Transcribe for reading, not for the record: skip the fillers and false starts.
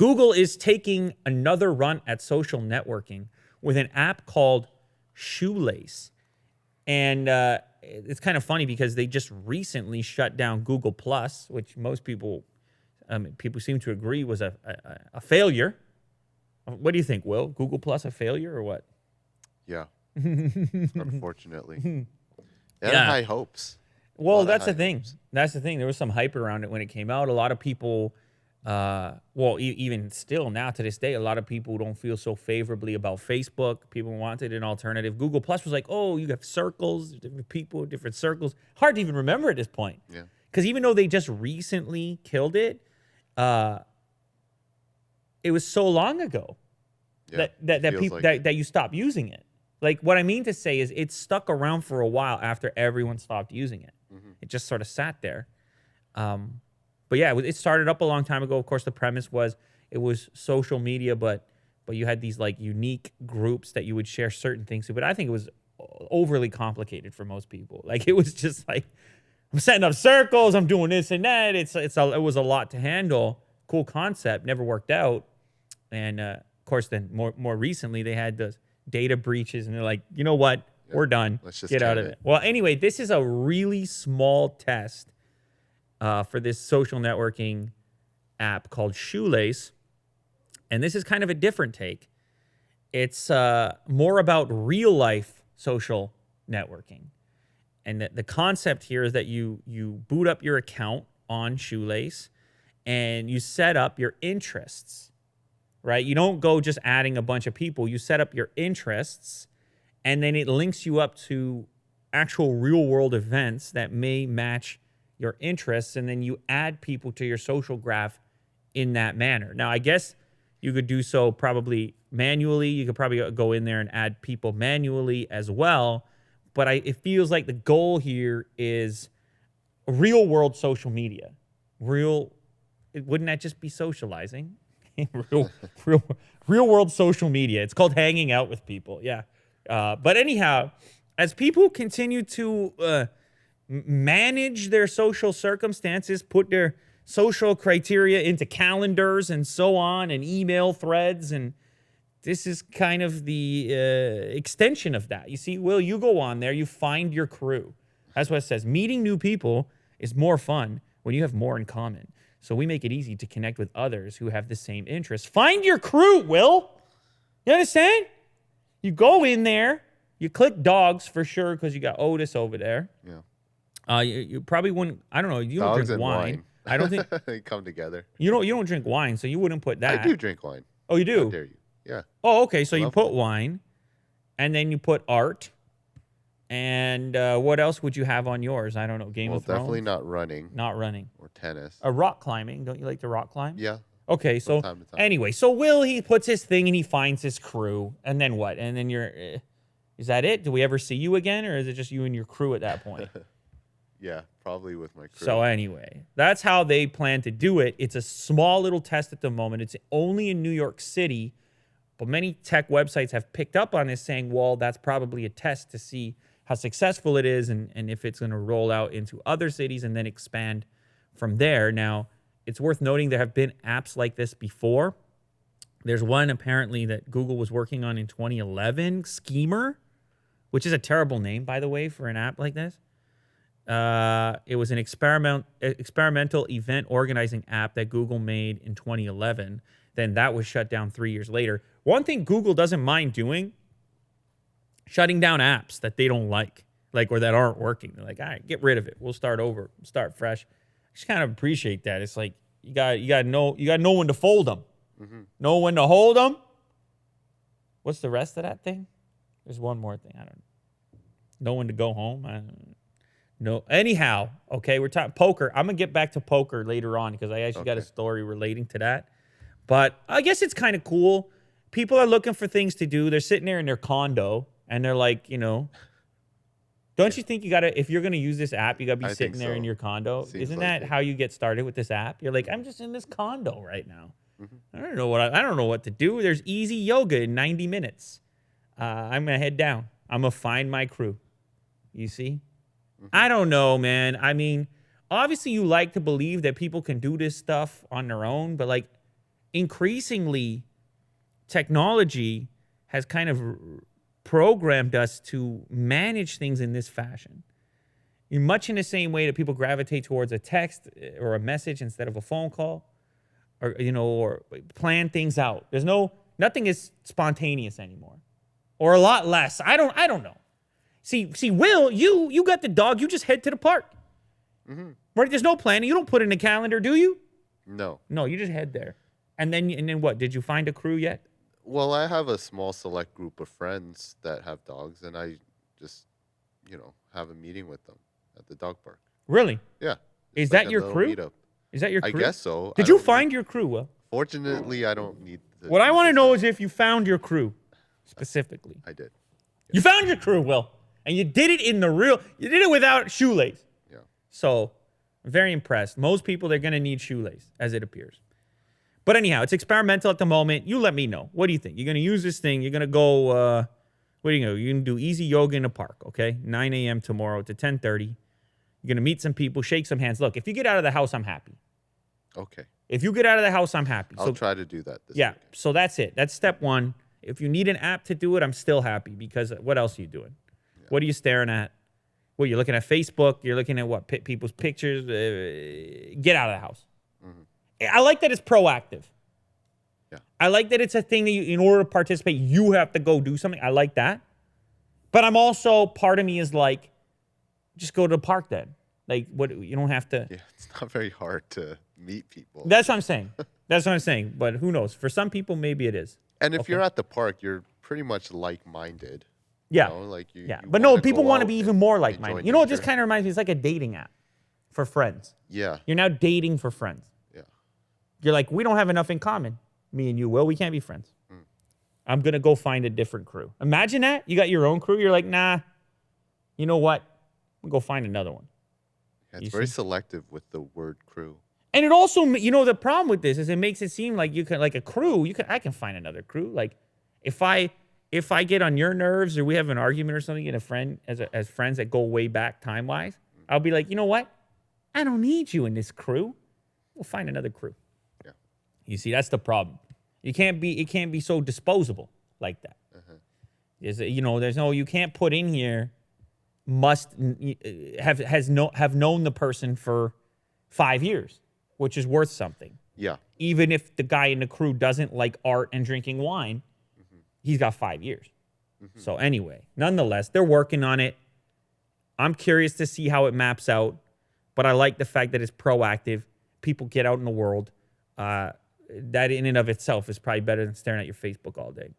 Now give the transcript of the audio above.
Google is taking another run at social networking with an app called Shoelace. And it's kind of funny because they just recently shut down Google Plus, which most people seem to agree was a failure. What do you think, Will? Google Plus a failure or what? Yeah, unfortunately. And high hopes. Well, that's the thing. That's the thing. There was some hype around it when it came out. A lot of people, even still now to this day, a lot of people don't feel so favorably about Facebook. People wanted an alternative. Google Plus was like, oh, you have circles, different people, different circles. Hard to even remember at this point. Yeah. Because even though they just recently killed it, it was so long ago that you stopped using it. Like, what I mean to say is it stuck around for a while after everyone stopped using it. It just sort of sat there. But yeah, it started up a long time ago. Of course, the premise was it was social media, but you had these like unique groups that you would share certain things to. But I think it was overly complicated for most people. Like, it was just like, I'm setting up circles, I'm doing this and that. It was a lot to handle. Cool concept, never worked out. And of course, then more recently, they had those data breaches, and they're like, you know what? Yep. We're done. Let's just get out of it. Well, anyway, this is a really small test for this social networking app called Shoelace. And this is kind of a different take. It's more about real life social networking. And the concept here is that you boot up your account on Shoelace and you set up your interests, right? You don't go just adding a bunch of people. You set up your interests, and then it links you up to actual real world events that may match your interests, and then you add people to your social graph in that manner. Now, I guess you could do so probably manually. You could probably go in there and add people manually as well. But it feels like the goal here is real world social media. Wouldn't that just be socializing? real world social media. It's called hanging out with people. Yeah. But anyhow, as people continue to manage their social circumstances, put their social criteria into calendars and so on, and email threads, and this is kind of the extension of that. You see, Will, you go on there, you find your crew. That's what it says. Meeting new people is more fun when you have more in common. So we make it easy to connect with others who have the same interests. Find your crew, Will. You understand? You go in there, you click dogs for sure because you got Otis over there. Yeah. You probably wouldn't. I don't know. You don't Dogs drink and wine. I don't think they come together. You don't drink wine, so you wouldn't put that. I do drink wine. Oh, you do? How dare you? Yeah. Oh, okay. So you put wine, and then you put art. And what else would you have on yours? I don't know. Game of Thrones? Definitely not running. Not running. Or tennis. Rock climbing. Don't you like to rock climb? Yeah. Okay, so time to time. Anyway, so Will, he puts his thing and he finds his crew. And then what? And then is that it? Do we ever see you again? Or is it just you and your crew at that point? Yeah, probably with my crew. So anyway, that's how they plan to do it. It's a small little test at the moment. It's only in New York City. But many tech websites have picked up on this saying, well, that's probably a test to see how successful it is and if it's going to roll out into other cities and then expand from there. Now, it's worth noting there have been apps like this before. There's one apparently that Google was working on in 2011, Schemer, which is a terrible name, by the way, for an app like this. It was an experimental event organizing app that Google made in 2011. Then that was shut down 3 years later. One thing Google doesn't mind doing, shutting down apps that they don't like or that aren't working. They're like, all right, get rid of it. We'll start over, start fresh. I just kind of appreciate that. It's like you got no one to fold them, know when to hold them. What's the rest of that thing? There's one more thing. I don't know when to go home. I don't know. Anyhow, okay, we're talking poker. I'm gonna get back to poker later on because I actually got a story relating to that. But I guess it's kind of cool. People are looking for things to do. They're sitting there in their condo and they're like, don't you think if you're going to use this app, you got to be sitting there in your condo? Isn't that how you get started with this app? You're like, I'm just in this condo right now. I don't know what to do. There's easy yoga in 90 minutes. I'm going to head down. I'm going to find my crew. You see? I don't know, man. I mean, obviously you like to believe that people can do this stuff on their own, but like, increasingly, technology has kind of programmed us to manage things in this fashion. Much in the same way that people gravitate towards a text or a message instead of a phone call, or or plan things out. Nothing is spontaneous anymore, or a lot less. I don't know. See, Will, you got the dog. You just head to the park. Mm-hmm. Right? There's no planning. You don't put it in a calendar, do you? No. No, you just head there. And then what? Did you find a crew yet? Well, I have a small select group of friends that have dogs, and I just, have a meeting with them at the dog park. Really? Yeah. Is It's like that a your little crew? meetup. Is that your crew? I guess so. Did you find your crew, Will? Fortunately, I don't need What I want to know is if you found your crew, specifically. I did. You found your crew, Will. And you did it you did it without Shoelace. Yeah. So, I'm very impressed. Most people, they're going to need Shoelace, as it appears. But anyhow, it's experimental at the moment. You let me know. What do you think? You're going to use this thing. You're going to go, what are you going to do? You're going to do easy yoga in the park, okay? 9 a.m. tomorrow to 10:30. You're going to meet some people, shake some hands. Look, if you get out of the house, I'm happy. Okay. If you get out of the house, I'm happy. I'll try to do that this yeah, weekend. so that's it. That's step one. If you need an app to do it, I'm still happy because what else are you doing? Yeah. What are you staring at? Well, you're looking at Facebook. You're looking at what? People's pictures. Get out of the house. Mm-hmm. I like that it's proactive. Yeah. I like that it's a thing that in order to participate, you have to go do something. I like that. But I'm also, part of me is like, just go to the park then. Like, what? You don't have to. Yeah, it's not very hard to meet people. That's what I'm saying. That's what I'm saying. But who knows? For some people, maybe it is. And if you're at the park, you're pretty much like-minded. Yeah. You But no, people want to be even more like-minded. You know what this nature. kind of reminds me? It's like a dating app for friends. Yeah. You're now dating for friends. Yeah. You're like, we don't have enough in common. Me and you, Will, we can't be friends. I'm going to go find a different crew. Imagine that. You got your own crew. You're like, nah, you know what? We'll go find another one. Yeah, it's very selective with the word crew. And it also, the problem with this is it makes it seem like you can, like a crew, I can find another crew. Like if I get on your nerves or we have an argument or something and a friend, as friends that go way back time-wise, I'll be like, you know what? I don't need you in this crew. We'll find another crew. Yeah. You see, that's the problem. It can't be so disposable like that. You can't put in here have known the person for 5 years, which is worth something. Yeah. Even if the guy in the crew doesn't like art and drinking wine, he's got 5 years. So anyway, nonetheless, they're working on it. I'm curious to see how it maps out, but I like the fact that it's proactive. People get out in the world. That in and of itself is probably better than staring at your Facebook all day.